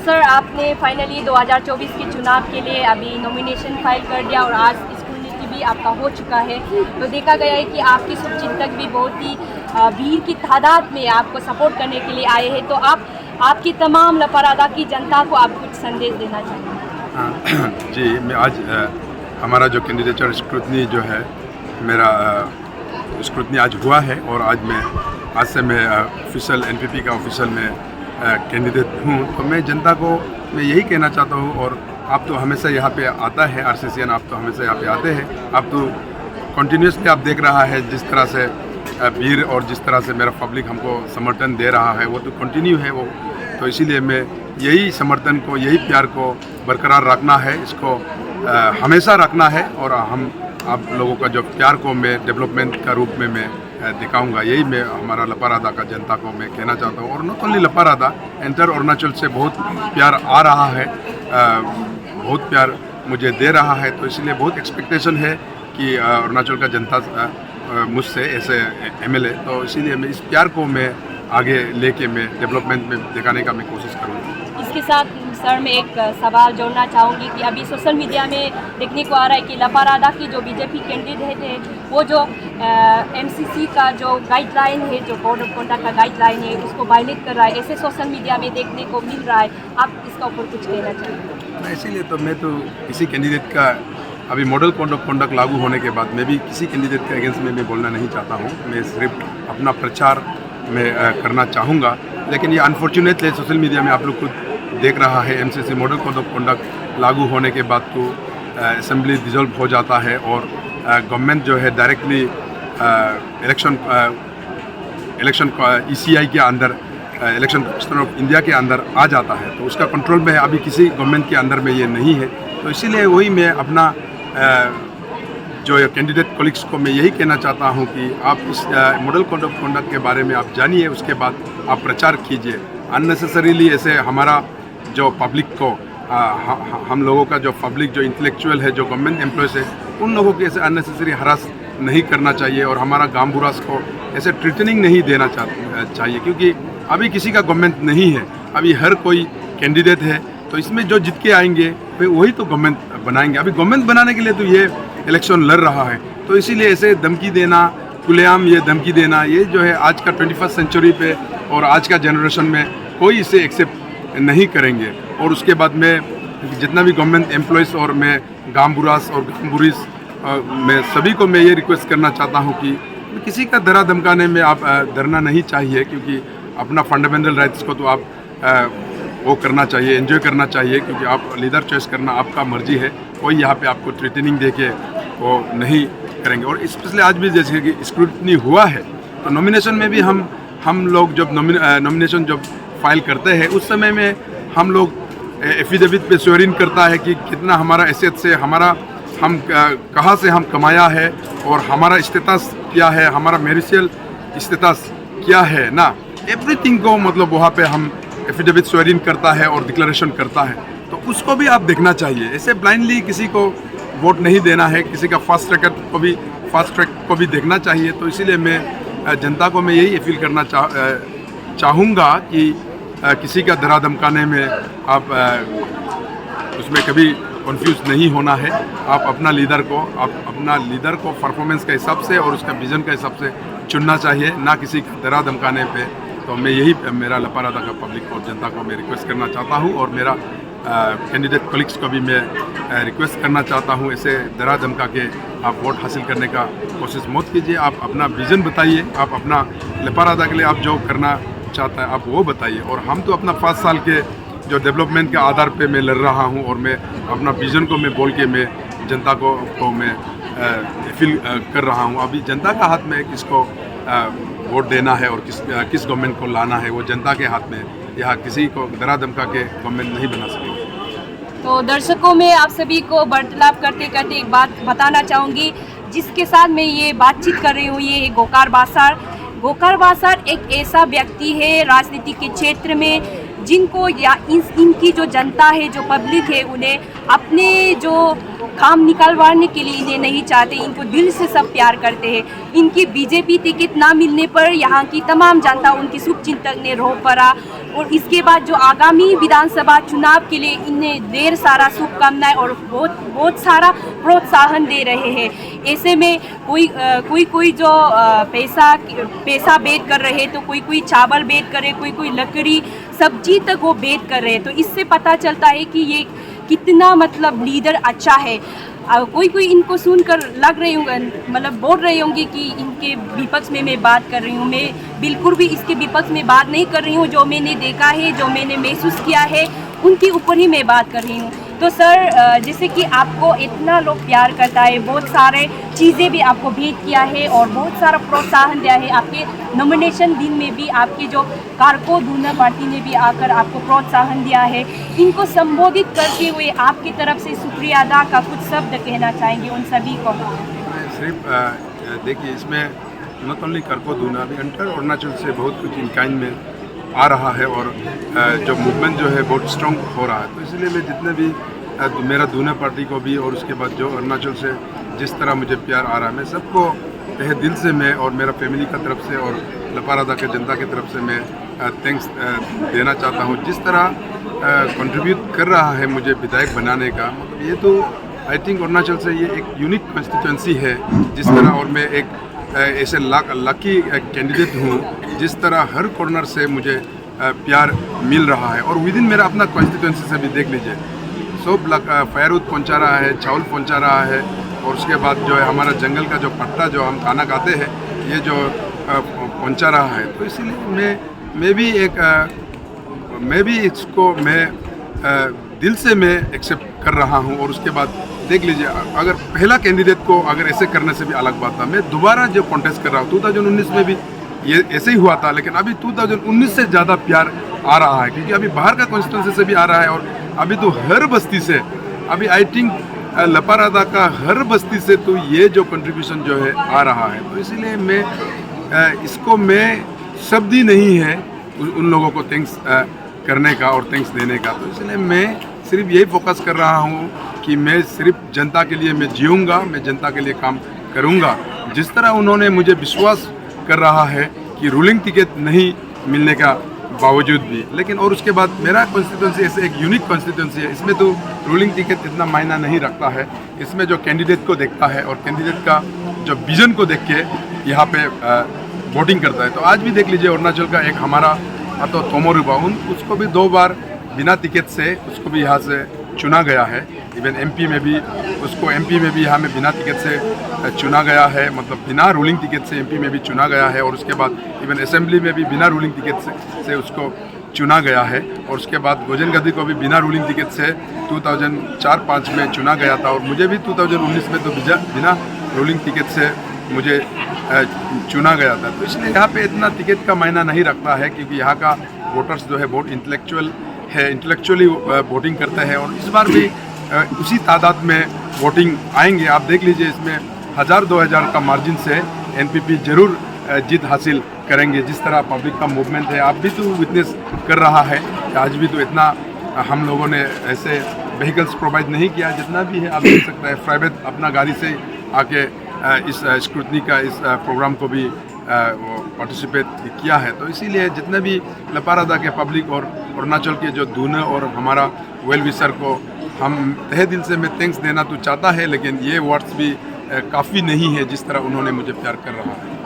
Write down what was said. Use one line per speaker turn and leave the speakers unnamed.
Sir, आपने finally 2024 के चुनाव के लिए अभी नॉमिनेशन फाइल कर दिया और आज स्क्रूटनी भी आपका हो चुका है। तो देखा गया है कि आपके शुभचिंतक भी बहुत ही भीड़ की तादाद में आपको सपोर्ट करने के लिए आए हैं। तो आपकी तमाम लपारादा की जनता को आप कुछ संदेश देना चाहिए।
जी, मैं आज हमारा जो कैंडिडेचर स्क्रूटनी जो है, मेरा स्क्रूटनी आज हुआ है और आज से मैं ऑफिशियल एनपीपी का ऑफिशियल में कैंडिडेट हूँ। तो मैं जनता को मैं यही कहना चाहता हूँ, और आप तो हमेशा यहाँ पे आता है आरसीसीएन, आप तो हमेशा यहाँ पे आते हैं, आप तो कंटिन्यूसली आप देख रहा है जिस तरह से भीड़ और जिस तरह से मेरा पब्लिक हमको समर्थन दे रहा है, वो तो कंटिन्यू है वो। तो इसीलिए मैं यही समर्थन को, यही प्यार को बरकरार रखना है, इसको हमेशा रखना है। और हम आप लोगों का जो प्यार को मैं डेवलपमेंट का रूप में मैं दिखाऊंगा, यही मैं हमारा लपारादा का जनता को मैं कहना चाहता हूँ। और not only Lepa Rada, enter Arunachal से बहुत प्यार आ रहा है, बहुत प्यार मुझे दे रहा है। तो इसलिए बहुत एक्सपेक्टेशन है कि अरुणाचल का जनता मुझसे ऐसे एमएलए, तो इसीलिए मैं इस प्यार को मैं आगे लेके मैं डेवलपमेंट में दिखाने का मैं कोशिश करूँगा।
इसके साथ सर मैं एक सवाल जोड़ना चाहूँगी कि अभी सोशल मीडिया में देखने को आ रहा है कि लपारादा की जो बीजेपी कैंडिडेट है, वो जो एमसीसी का जो गाइडलाइन है, जो कोड ऑफ कंडक्ट का गाइडलाइन है, उसको वायलेट कर रहा है, ऐसे सोशल मीडिया में देखने को मिल रहा है। आप इसका ऊपर कुछ कहना चाहिए?
इसीलिए तो मैं तो किसी कैंडिडेट का अभी मॉडल कोड ऑफ कंडक्ट लागू होने के बाद मैं भी किसी कैंडिडेट के अगेंस्ट में मैं बोलना नहीं चाहता हूँ। मैं सिर्फ अपना प्रचार में करना चाहूँगा। लेकिन ये अनफॉर्चुनेटली सोशल मीडिया में आप लोग खुद देख रहा है, MCC model code of conduct लागू होने के बाद तो असेंबली डिसॉल्व हो जाता है और गवर्नमेंट जो है डायरेक्टली इलेक्शन ईसीआई के अंदर, इलेक्शन कमीशन ऑफ इंडिया के अंदर आ जाता है। तो उसका कंट्रोल में है, अभी किसी गवर्नमेंट के अंदर में ये नहीं है। तो इसीलिए वही मैं अपना जो कैंडिडेट कॉलिग्स को मैं यही कहना चाहता हूँ कि आप इस मॉडल कोड ऑफ कंडक्ट के बारे में आप जानिए, उसके बाद आप प्रचार कीजिए। अननेसेसरीली ऐसे हमारा जो पब्लिक को हम लोगों का जो पब्लिक जो इंटेलेक्चुअल है, जो गवर्नमेंट एम्प्लॉयज़ है, उन लोगों के ऐसे अननेसेसरी हरास नहीं करना चाहिए और हमारा गांव बुरास को ऐसे ट्रीटनिंग नहीं देना चाहिए, क्योंकि अभी किसी का गवर्नमेंट नहीं है, अभी हर कोई कैंडिडेट है। तो इसमें जो जीत के आएंगे फिर वही तो गवर्नमेंट बनाएंगे। अभी गवर्नमेंट बनाने के लिए तो ये इलेक्शन लड़ रहा है। तो इसीलिए ऐसे धमकी देना, खुलेआम ये धमकी देना, ये जो है आज का 21st सेंचुरी पे और आज का जनरेशन में कोई इसे एक्सेप्ट नहीं करेंगे। और उसके बाद में जितना भी गवर्नमेंट एम्प्लॉयज़ और मैं गांव बुरास और गांव बुरीस मैं सभी को मैं ये रिक्वेस्ट करना चाहता हूँ कि किसी का डरा धमकाने में आप डरना नहीं चाहिए, क्योंकि अपना फंडामेंटल राइट्स को तो आप वो करना चाहिए, एंजॉय करना चाहिए, क्योंकि आप लीडर चॉइस करना आपका मर्जी है। कोई यहाँ पे आपको ट्रीटनिंग दे के वो नहीं करेंगे। और स्पेशली आज भी जैसे कि स्क्रूटनी हुआ है, तो नॉमिनेशन में भी हम लोग जब नॉमिनेशन जब फाइल करते हैं उस समय में हम लोग एफिडेविट पे स्वेरिन करता है कि कितना हमारा एसेट से हमारा हम कहाँ से हम कमाया है और हमारा स्टेटस क्या है, हमारा मैरिशियल स्टेटस क्या है ना, एवरीथिंग को मतलब वहाँ पे हम एफिडेविट स्वेरिन करता है और डिक्लेरेशन करता है। तो उसको भी आप देखना चाहिए। ऐसे ब्लाइंडली किसी को वोट नहीं देना है, किसी का फास्ट ट्रैक को भी देखना चाहिए। तो इसीलिए मैं जनता को मैं यही अपील करना चाहूँगा कि किसी का डरा धमकाने में आप उसमें कभी कंफ्यूज नहीं होना है। आप अपना लीडर को परफॉर्मेंस के हिसाब से और उसका विजन के हिसाब से चुनना चाहिए, ना किसी का डरा धमकाने पे। तो मैं यही मेरा लपारादा का पब्लिक और जनता को मैं रिक्वेस्ट करना चाहता हूँ, और मेरा कैंडिडेट कॉलिग्स को भी मैं रिक्वेस्ट करना चाहता हूँ, ऐसे डरा धमका के आप वोट हासिल करने का कोशिश मत कीजिए। आप अपना विज़न बताइए, आप अपना लपारादा के लिए आप जो करना चाहता है आप वो बताइए। और हम तो अपना 5 साल के जो डेवलपमेंट के आधार पे मैं लड़ रहा हूँ, और मैं अपना विज़न को मैं बोल के मैं जनता को मैं अपील कर रहा हूँ। अभी जनता का हाथ में किसको वोट देना है और किस गवर्नमेंट को लाना है, वो जनता के हाथ में। यहाँ किसी को डरा धमका के गवर्नमेंट नहीं बना सकेगी।
तो दर्शकों में आप सभी को वार्तालाप करते करते एक बात बताना चाहूँगी, जिसके साथ मैं ये बातचीत कर रही हूँ, ये गोकार बासार एक ऐसा व्यक्ति है राजनीति के क्षेत्र में जिनको या इनकी जो जनता है, जो पब्लिक है, उन्हें अपने जो काम निकालवाने के लिए इन्हें नहीं चाहते, इनको दिल से सब प्यार करते हैं। इनकी बीजेपी टिकट ना मिलने पर यहाँ की तमाम जनता उनकी शुभचिंतक ने रो पड़ा और इसके बाद जो आगामी विधानसभा चुनाव के लिए इन्हें ढेर सारा शुभकामनाएं और बहुत सारा प्रोत्साहन दे रहे हैं। ऐसे में कोई जो पैसा बेच कर रहे, तो कोई चावल बेच कर रहे, कोई लकड़ी सब्जी तक वो बेच कर रहे। तो इससे पता चलता है कि ये कितना मतलब लीडर अच्छा है। कोई इनको सुनकर लग रहे होंगे, मतलब बोल रहे होंगे कि इनके विपक्ष में मैं बात कर रही हूँ। मैं बिल्कुल भी इसके विपक्ष में बात नहीं कर रही हूँ। जो मैंने देखा है, जो मैंने महसूस किया है, उनके ऊपर ही मैं बात कर रही हूँ। तो सर, जैसे कि आपको इतना लोग प्यार करता है, बहुत सारे चीज़ें भी आपको भेंट किया है और बहुत सारा प्रोत्साहन दिया है। आपके नॉमिनेशन दिन में भी आपके जो कारको दूना पार्टी ने भी आकर आपको प्रोत्साहन दिया है। इनको संबोधित करते हुए आपकी तरफ से शुक्रिया अदा का कुछ शब्द कहना चाहेंगे उन सभी को?
सिर्फ देखिए, इसमें नॉट ओनली कारको दूना, अभी इंटर अरुणाचल से बहुत कुछ इन काइंड में आ रहा है और जो मूवमेंट जो है बहुत स्ट्रॉन्ग हो रहा है। तो इसलिए मैं जितने भी मेरा दूना पार्टी को भी और उसके बाद जो अरुणाचल से जिस तरह मुझे प्यार आ रहा है, मैं सबको तहे दिल से मैं और मेरा फैमिली का तरफ से और लपारादा के जनता की तरफ से मैं थैंक्स देना चाहता हूँ। जिस तरह कंट्रीब्यूट कर रहा है मुझे विधायक बनाने का, मतलब ये तो आई थिंक अरुणाचल से ये एक यूनिक कॉन्स्टिट्यूंसी है जिस तरह, और मैं एक ऐसे लकी कैंडिडेट हूँ जिस तरह हर कॉर्नर से मुझे प्यार मिल रहा है। और विदिन मेरा अपना कॉन्स्टिट्यूंसी से भी देख लीजिए, सब फायरूद पहुँचा रहा है, चावल पहुँचा रहा है, और उसके बाद जो है हमारा जंगल का जो पट्टा जो हम खाना खाते हैं, ये जो पहुँचा रहा है। तो इसीलिए मैं भी इसको दिल से मैं एक्सेप्ट कर रहा हूँ। और उसके बाद देख लीजिए, अगर पहला कैंडिडेट को अगर ऐसे करने से भी अलग बात था, मैं दोबारा जो कॉन्टेस्ट कर रहा हूँ 2019 में भी ये ऐसे ही हुआ था, लेकिन अभी 2019 से ज़्यादा प्यार आ रहा है क्योंकि अभी बाहर का कॉन्स्टिट्यूंसी से भी आ रहा है और अभी तो हर बस्ती से, अभी आई थिंक लपारादा का हर बस्ती से तो ये जो कंट्रीब्यूशन जो है आ रहा है। तो इसीलिए मैं शब्द ही नहीं है उन लोगों को थैंक्स करने का और थैंक्स देने का। तो इसलिए मैं सिर्फ यही फोकस कर रहा हूँ कि मैं सिर्फ जनता के लिए मैं जीऊँगा, मैं जनता के लिए काम करूँगा। जिस तरह उन्होंने मुझे विश्वास कर रहा है कि रूलिंग टिकट नहीं मिलने का बावजूद भी, लेकिन और उसके बाद मेरा कॉन्स्टिट्यूंसी ऐसे एक यूनिक कॉन्स्टिट्यूंसी है, इसमें तो रूलिंग टिकट इतना मायना नहीं रखता है। इसमें जो कैंडिडेट को देखता है और कैंडिडेट का जो विजन को देख के यहाँ पे वोटिंग करता है। तो आज भी देख लीजिए, अरुणाचल का एक हमारा तो तोमोरुबा, उसको भी 2 बार बिना टिकट से उसको भी यहाँ से चुना गया है। इवन एमपी में भी यहाँ में बिना टिकट से चुना गया है, मतलब बिना रूलिंग टिकट से एमपी में भी चुना गया है। और उसके बाद इवन असेंबली में भी बिना रूलिंग टिकट से उसको चुना गया है। और उसके बाद गोजन गद्दी को भी बिना रूलिंग टिकट से 2004-05 में चुना गया था, और मुझे भी 2019 में तो बिना रूलिंग टिकट से मुझे चुना गया था। तो इसलिए यहाँ पे इतना टिकट का मायना नहीं रखता है क्योंकि यहाँ का वोटर्स जो है बहुत इंटेलेक्चुअली वोटिंग करते हैं। और इस बार भी उसी तादाद में वोटिंग आएंगे। आप देख लीजिए, इसमें 1000-2000 का मार्जिन से एनपीपी जरूर जीत हासिल करेंगे। जिस तरह पब्लिक का मूवमेंट है, आप भी तो विटनेस कर रहा है कि आज भी तो इतना हम लोगों ने ऐसे व्हीकल्स प्रोवाइड नहीं किया, जितना भी है आप देख सकते हैं प्राइवेट अपना गाड़ी से आके इस स्क्रूटनी का इस प्रोग्राम को भी पार्टिसिपेट किया है। तो इसीलिए जितने भी लपारादा के पब्लिक और अरुणाचल के जो दूने और हमारा वेल विशर को हम तहे दिल से मैं थैंक्स देना तो चाहता है, लेकिन ये वर्ड्स भी काफ़ी नहीं है जिस तरह उन्होंने मुझे प्यार कर रहा है।